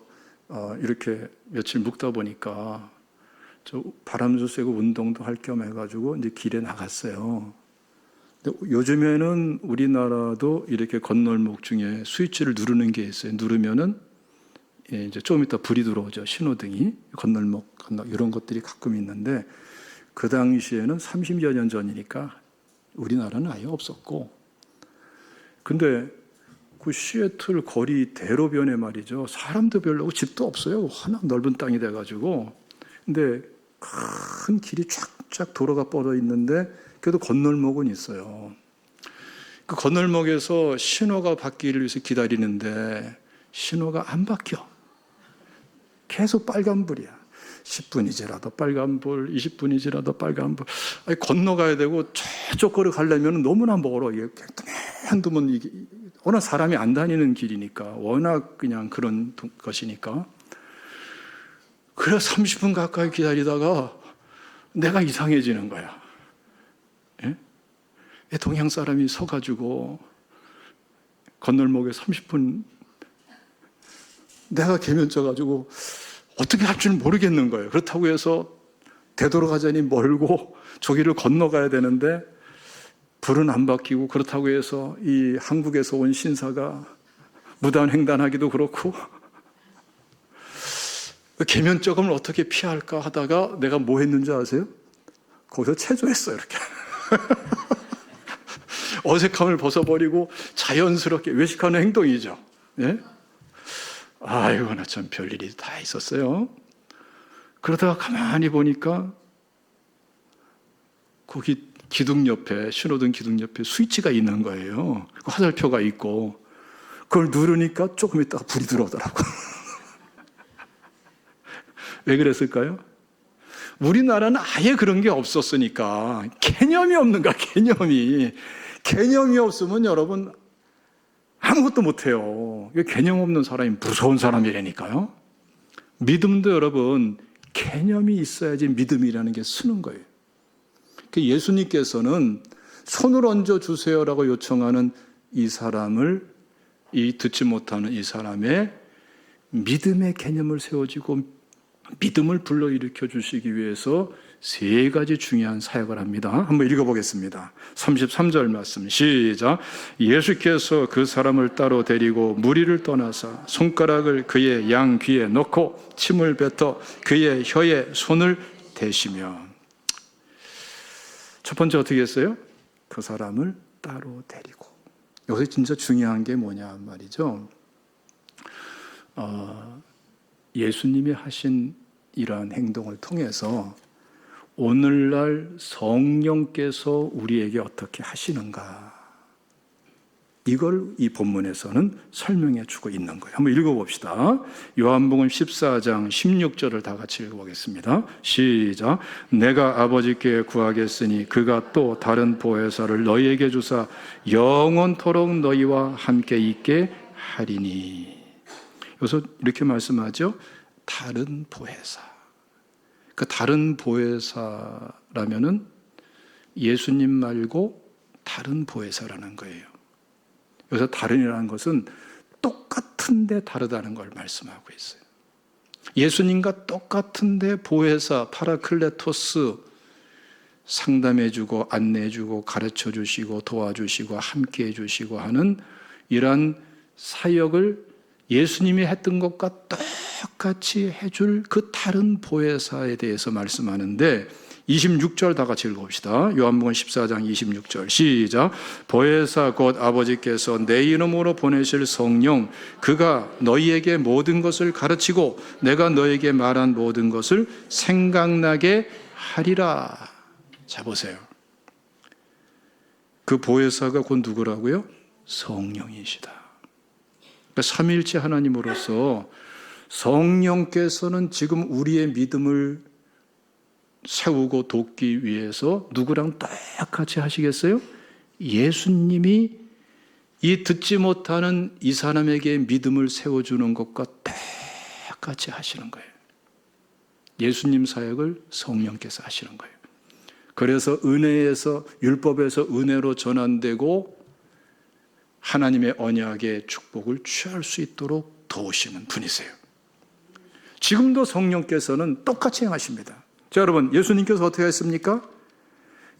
이렇게 며칠 묵다 보니까 저 바람도 쐬고 운동도 할 겸 해가지고 이제 길에 나갔어요. 근데 요즘에는 우리나라도 이렇게 건널목 중에 스위치를 누르는 게 있어요. 누르면은 이제 조금 이따 불이 들어오죠. 신호등이 건널목 이런 것들이 가끔 있는데 그 당시에는 30여 년 전이니까 우리나라는 아예 없었고, 근데 그 시애틀 거리 대로변에 말이죠. 사람도 별로 없고 집도 없어요. 워낙 넓은 땅이 돼가지고. 근데 큰 길이 쫙쫙 도로가 뻗어 있는데 그래도 건널목은 있어요. 그 건널목에서 신호가 바뀌기를 위해서 기다리는데 신호가 안 바뀌어. 계속 빨간불이야. 10분이지라도 빨간불, 20분이지라도 빨간불. 아니, 건너가야 되고 저쪽 거리 가려면 너무나 멀어. 이게 한두번 이게 워낙 사람이 안 다니는 길이니까, 워낙 그냥 그런 것이니까. 그래서 30분 가까이 기다리다가 내가 이상해지는 거야. 예? 동양 사람이 서가지고 건널목에 30분 내가 개면쪄가지고 어떻게 할 줄 모르겠는 거예요. 그렇다고 해서 되도록 하자니 멀고 저기를 건너가야 되는데 불은 안 바뀌고, 그렇다고 해서 이 한국에서 온 신사가 무단횡단하기도 그렇고 계면적음을 어떻게 피할까 하다가 내가 뭐 했는지 아세요? 거기서 체조했어요. 이렇게 어색함을 벗어버리고 자연스럽게 외식하는 행동이죠. 예? 아이고, 나 참 별일이 다 있었어요. 그러다가 가만히 보니까 거기 기둥 옆에, 신호등 기둥 옆에 스위치가 있는 거예요. 화살표가 있고, 그걸 누르니까 조금 있다가 불이 들어오더라고. 왜 그랬을까요? 우리나라는 아예 그런 게 없었으니까. 개념이 없는 거야, 개념이. 개념이 없으면 여러분 아무것도 못해요. 개념 없는 사람이 무서운 사람이라니까요. 믿음도 여러분 개념이 있어야지 믿음이라는 게 쓰는 거예요. 예수님께서는 손을 얹어 주세요라고 요청하는 이 사람을, 이 듣지 못하는 이 사람의 믿음의 개념을 세워주고 믿음을 불러일으켜 주시기 위해서 세 가지 중요한 사역을 합니다. 한번 읽어보겠습니다. 33절 말씀 시작. 예수께서 그 사람을 따로 데리고 무리를 떠나사 손가락을 그의 양 귀에 넣고 침을 뱉어 그의 혀에 손을 대시며. 첫 번째 어떻게 했어요? 그 사람을 따로 데리고. 여기서 진짜 중요한 게 뭐냐 말이죠. 예수님이 하신 이러한 행동을 통해서 오늘날 성령께서 우리에게 어떻게 하시는가, 이걸 이 본문에서는 설명해 주고 있는 거예요. 한번 읽어봅시다. 요한복음 14장 16절을 다 같이 읽어보겠습니다. 시작. 내가 아버지께 구하겠으니 그가 또 다른 보혜사를 너희에게 주사 영원토록 너희와 함께 있게 하리니. 여기서 이렇게 말씀하죠. 다른 보혜사. 그 다른 보혜사라면은 예수님 말고 다른 보혜사라는 거예요. 여기서 다른이라는 것은 똑같은데 다르다는 걸 말씀하고 있어요. 예수님과 똑같은데 보혜사, 파라클레토스, 상담해주고 안내해주고 가르쳐주시고 도와주시고 함께해 주시고 하는 이러한 사역을 예수님이 했던 것과 똑같이 해줄 그 다른 보혜사에 대해서 말씀하는데 26절 다 같이 읽어봅시다. 요한복음 14장 26절 시작. 보혜사 곧 아버지께서 내 이름으로 보내실 성령 그가 너희에게 모든 것을 가르치고 내가 너희에게 말한 모든 것을 생각나게 하리라. 자 보세요. 그 보혜사가 곧 누구라고요? 성령이시다. 그러니까 삼위일체 하나님으로서 성령께서는 지금 우리의 믿음을 세우고 돕기 위해서 누구랑 똑같이 하시겠어요? 예수님이 이 듣지 못하는 이 사람에게 믿음을 세워주는 것과 똑같이 하시는 거예요. 예수님 사역을 성령께서 하시는 거예요. 그래서 은혜에서, 율법에서 은혜로 전환되고 하나님의 언약의 축복을 취할 수 있도록 도우시는 분이세요. 지금도 성령께서는 똑같이 행하십니다. 자, 여러분, 예수님께서 어떻게 했습니까?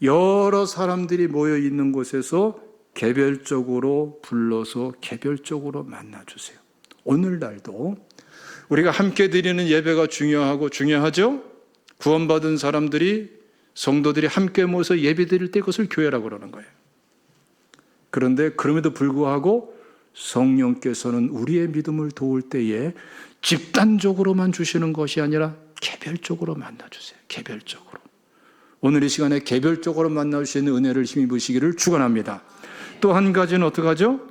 여러 사람들이 모여 있는 곳에서 개별적으로 불러서 개별적으로 만나주세요. 오늘날도 우리가 함께 드리는 예배가 중요하죠? 구원받은 사람들이, 성도들이 함께 모여서 예배 드릴 때 그것을 교회라고 그러는 거예요. 그런데 그럼에도 불구하고 성령께서는 우리의 믿음을 도울 때에 집단적으로만 주시는 것이 아니라 개별적으로 만나주세요. 개별적으로. 오늘 이 시간에 개별적으로 만나주시는 은혜를 힘입으시기를 축원합니다. 또 한 가지는 어떻게 하죠?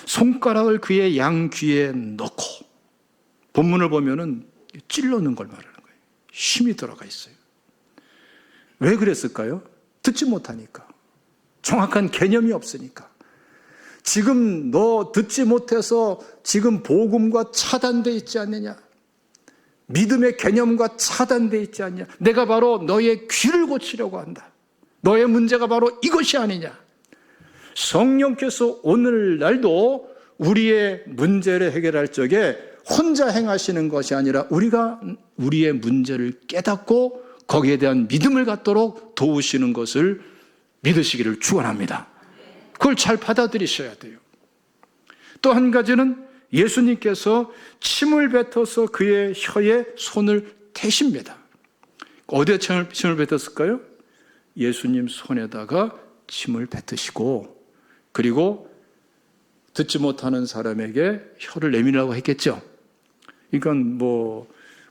손가락을 그의 양 귀에 넣고, 본문을 보면은 찔러는 걸 말하는 거예요. 힘이 들어가 있어요. 왜 그랬을까요? 듣지 못하니까. 정확한 개념이 없으니까. 지금 너 듣지 못해서 지금 복음과 차단되어 있지 않느냐? 믿음의 개념과 차단되어 있지 않냐? 내가 바로 너의 귀를 고치려고 한다. 너의 문제가 바로 이것이 아니냐? 성령께서 오늘날도 우리의 문제를 해결할 적에 혼자 행하시는 것이 아니라 우리가 우리의 문제를 깨닫고 거기에 대한 믿음을 갖도록 도우시는 것을 믿으시기를 축원합니다. 그걸 잘 받아들이셔야 돼요. 또 한 가지는 예수님께서 침을 뱉어서 그의 혀에 손을 대십니다. 어디에 침을 뱉었을까요? 예수님 손에다가 침을 뱉으시고, 그리고 듣지 못하는 사람에게 혀를 내밀라고 했겠죠. 그러니까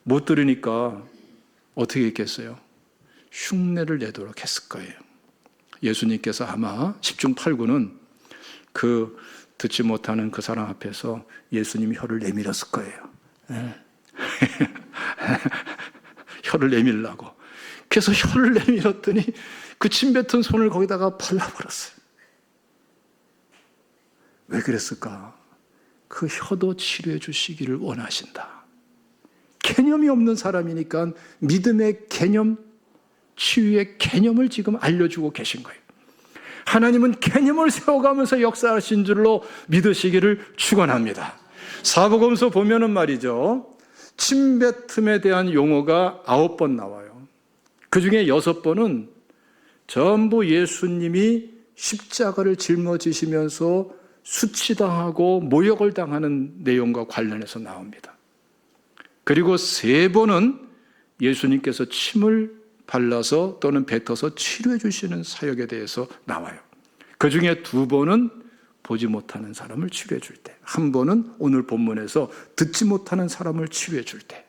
못 들으니까 어떻게 했겠어요? 흉내를 내도록 했을 거예요. 예수님께서 아마 10중 8구는 그 듣지 못하는 그 사람 앞에서 예수님이 혀를 내밀었을 거예요. 혀를 내밀라고. 그래서 혀를 내밀었더니 그 침 뱉은 손을 거기다가 발라버렸어요. 왜 그랬을까? 그 혀도 치료해 주시기를 원하신다. 개념이 없는 사람이니까 믿음의 개념, 치유의 개념을 지금 알려주고 계신 거예요. 하나님은 개념을 세워가면서 역사하신 줄로 믿으시기를 축원합니다. 사복음서 보면은 말이죠, 침뱉음에 대한 용어가 9번 나와요. 그 중에 6번은 전부 예수님이 십자가를 짊어지시면서 수치당하고 모욕을 당하는 내용과 관련해서 나옵니다. 그리고 3번은 예수님께서 침을 발라서 또는 뱉어서 치료해 주시는 사역에 대해서 나와요. 그 중에 2번은 보지 못하는 사람을 치료해 줄 때, 1번은 오늘 본문에서 듣지 못하는 사람을 치료해 줄 때.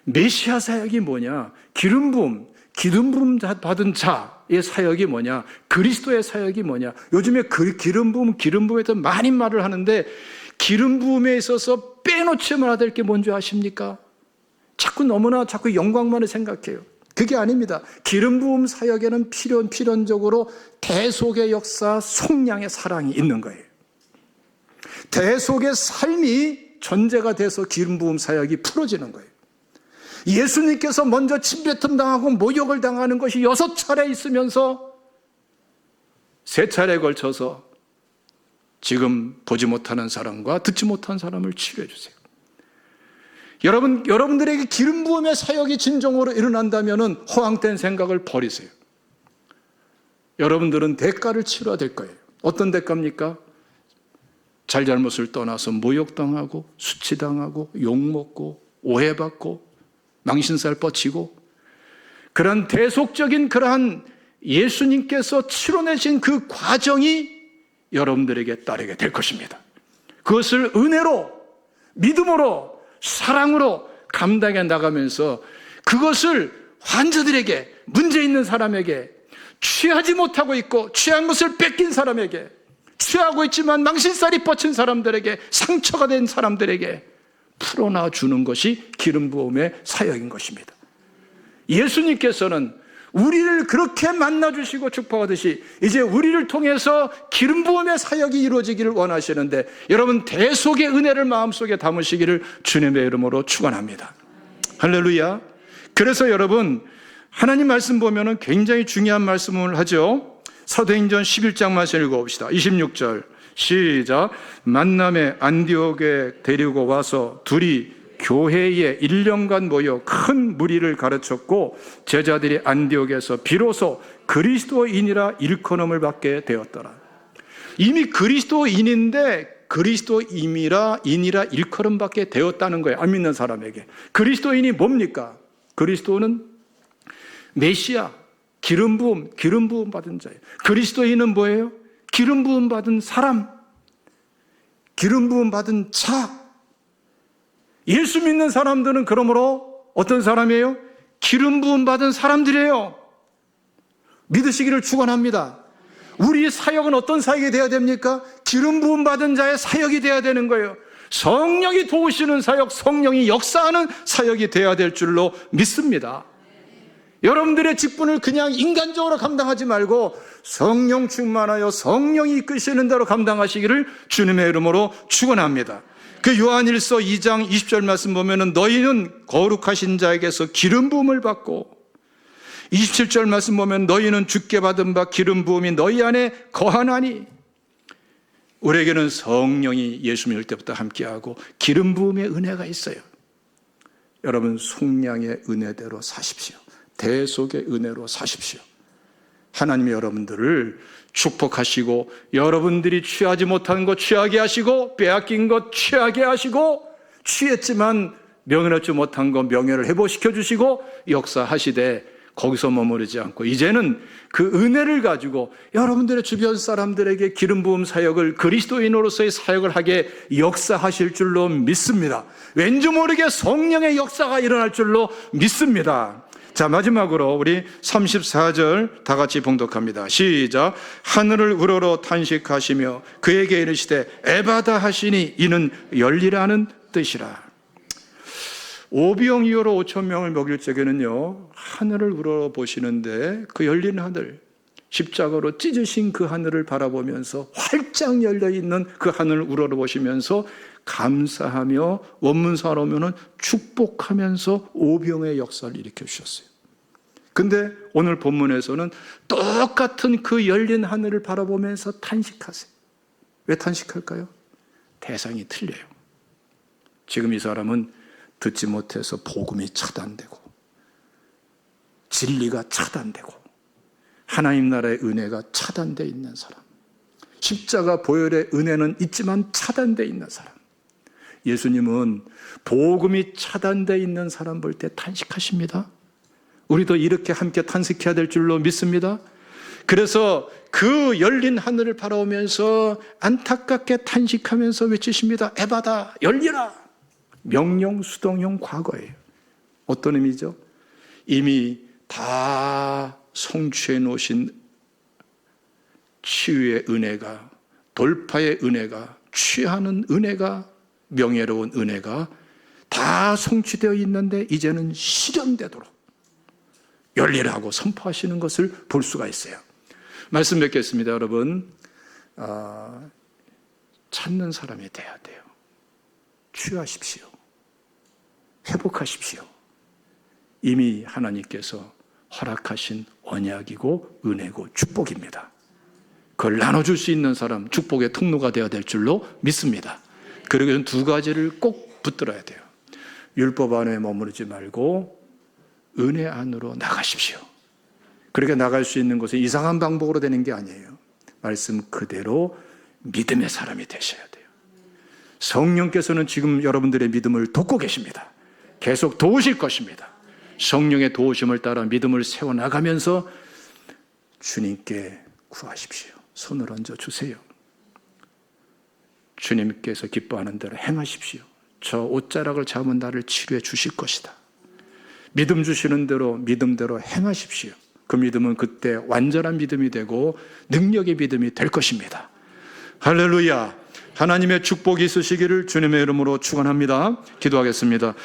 메시아 사역이 뭐냐? 기름 부음 받은 자의 사역이 뭐냐? 그리스도의 사역이 뭐냐? 요즘에 그 기름 부음에 대해서 많이 말을 하는데, 기름 부음에 있어서 빼놓지 말아야 될 게 뭔지 아십니까? 자꾸 영광만을 생각해요. 그게 아닙니다. 기름 부음 사역에는 필연적으로 대속의 역사, 속량의 사랑이 있는 거예요. 대속의 삶이 전제가 돼서 기름 부음 사역이 풀어지는 거예요. 예수님께서 먼저 침뱉음 당하고 모욕을 당하는 것이 6차례 있으면서 3차례에 걸쳐서 지금 보지 못하는 사람과 듣지 못한 사람을 치료해 주세요. 여러분들에게 기름 부음의 사역이 진정으로 일어난다면 허황된 생각을 버리세요. 여러분들은 대가를 치러야 될 거예요. 어떤 대가입니까? 잘잘못을 떠나서 모욕당하고 수치당하고 욕먹고 오해받고 망신살 뻗치고, 그러한 대속적인 그러한 예수님께서 치러내신 그 과정이 여러분들에게 따르게 될 것입니다. 그것을 은혜로, 믿음으로, 사랑으로 감당해 나가면서 그것을 환자들에게, 문제 있는 사람에게, 취하지 못하고 있고 취한 것을 뺏긴 사람에게, 취하고 있지만 망신살이 뻗친 사람들에게, 상처가 된 사람들에게 풀어놔 주는 것이 기름 부음의 사역인 것입니다. 예수님께서는 우리를 그렇게 만나주시고 축복하듯이 이제 우리를 통해서 기름 부음의 사역이 이루어지기를 원하시는데, 여러분 대속의 은혜를 마음속에 담으시기를 주님의 이름으로 축원합니다. 할렐루야. 그래서 여러분, 하나님 말씀 보면은 굉장히 중요한 말씀을 하죠. 사도행전 11장 말씀 읽어봅시다. 26절 시작. 만남에 안디옥에 데리고 와서 둘이 교회에 1년간 모여 큰 무리를 가르쳤고 제자들이 안디옥에서 비로소 그리스도인이라 일컬음을 받게 되었더라. 이미 그리스도인인데 그리스도인이라 일컬음 받게 되었다는 거예요. 안 믿는 사람에게. 그리스도인이 뭡니까? 그리스도는 메시아, 기름 부음 받은 자예요. 그리스도인은 뭐예요? 기름 부음 받은 사람, 기름 부음 받은 자. 예수 믿는 사람들은 그러므로 어떤 사람이에요? 기름 부음 받은 사람들이에요. 믿으시기를 축원합니다. 우리 사역은 어떤 사역이 되어야 됩니까? 기름 부음 받은 자의 사역이 되어야 되는 거예요. 성령이 도우시는 사역, 성령이 역사하는 사역이 되어야 될 줄로 믿습니다. 여러분들의 직분을 그냥 인간적으로 감당하지 말고 성령 충만하여 성령이 이끄시는 대로 감당하시기를 주님의 이름으로 축원합니다. 그 요한일서 2장 20절 말씀 보면은 너희는 거룩하신 자에게서 기름 부음을 받고 27절 말씀 보면 너희는 주께 받은 바 기름 부음이 너희 안에 거하나니 우리에게는 성령이 예수 믿을 때부터 함께하고 기름 부음의 은혜가 있어요. 여러분 속량의 은혜대로 사십시오. 대속의 은혜로 사십시오. 하나님이 여러분들을 축복하시고 여러분들이 취하지 못한 것 취하게 하시고 빼앗긴 것 취하게 하시고 취했지만 명예롭지 못한 것 명예를 회복시켜 주시고 역사하시되 거기서 머무르지 않고 이제는 그 은혜를 가지고 여러분들의 주변 사람들에게 기름 부음 사역을 그리스도인으로서의 사역을 하게 역사하실 줄로 믿습니다. 왠지 모르게 성령의 역사가 일어날 줄로 믿습니다. 자, 마지막으로 우리 34절 다 같이 봉독합니다. 시작. 하늘을 우러러 탄식하시며 그에게 이르시되 에바다 하시니 이는 열리라는 뜻이라. 오병 이어로 5천 명을 먹일 적에는요 하늘을 우러러 보시는데 그 열린 하늘, 십자가로 찢으신 그 하늘을 바라보면서 활짝 열려있는 그 하늘을 우러러 보시면서 감사하며 원문사로 하면은 축복하면서 오병의 역사를 일으켜 주셨어요. 근데 오늘 본문에서는 똑같은 그 열린 하늘을 바라보면서 탄식하세요. 왜 탄식할까요? 대상이 틀려요. 지금 이 사람은 듣지 못해서 복음이 차단되고 진리가 차단되고 하나님 나라의 은혜가 차단되어 있는 사람, 십자가 보혈의 은혜는 있지만 차단되어 있는 사람. 예수님은 복음이 차단되어 있는 사람 볼 때 탄식하십니다. 우리도 이렇게 함께 탄식해야 될 줄로 믿습니다. 그래서 그 열린 하늘을 바라보면서 안타깝게 탄식하면서 외치십니다. 에바다, 열리라. 명령 수동형 과거예요. 어떤 의미죠? 이미 다 성취해 놓으신 치유의 은혜가, 돌파의 은혜가, 취하는 은혜가, 명예로운 은혜가 다 성취되어 있는데 이제는 실현되도록 열리라고 선포하시는 것을 볼 수가 있어요. 말씀 뵙겠습니다. 여러분, 찾는 사람이 돼야 돼요. 취하십시오. 회복하십시오. 이미 하나님께서 허락하신 언약이고 은혜고 축복입니다. 그걸 나눠줄 수 있는 사람, 축복의 통로가 되어야 될 줄로 믿습니다. 그리고 두 가지를 꼭 붙들어야 돼요. 율법 안에 머무르지 말고 은혜 안으로 나가십시오. 그렇게 나갈 수 있는 것은 이상한 방법으로 되는 게 아니에요. 말씀 그대로 믿음의 사람이 되셔야 돼요. 성령께서는 지금 여러분들의 믿음을 돕고 계십니다. 계속 도우실 것입니다. 성령의 도우심을 따라 믿음을 세워나가면서 주님께 구하십시오. 손을 얹어 주세요. 주님께서 기뻐하는 대로 행하십시오. 저 옷자락을 잡은 나를 치료해 주실 것이다. 믿음 주시는 대로 믿음대로 행하십시오. 그 믿음은 그때 완전한 믿음이 되고 능력의 믿음이 될 것입니다. 할렐루야. 하나님의 축복이 있으시기를 주님의 이름으로 축원합니다. 기도하겠습니다.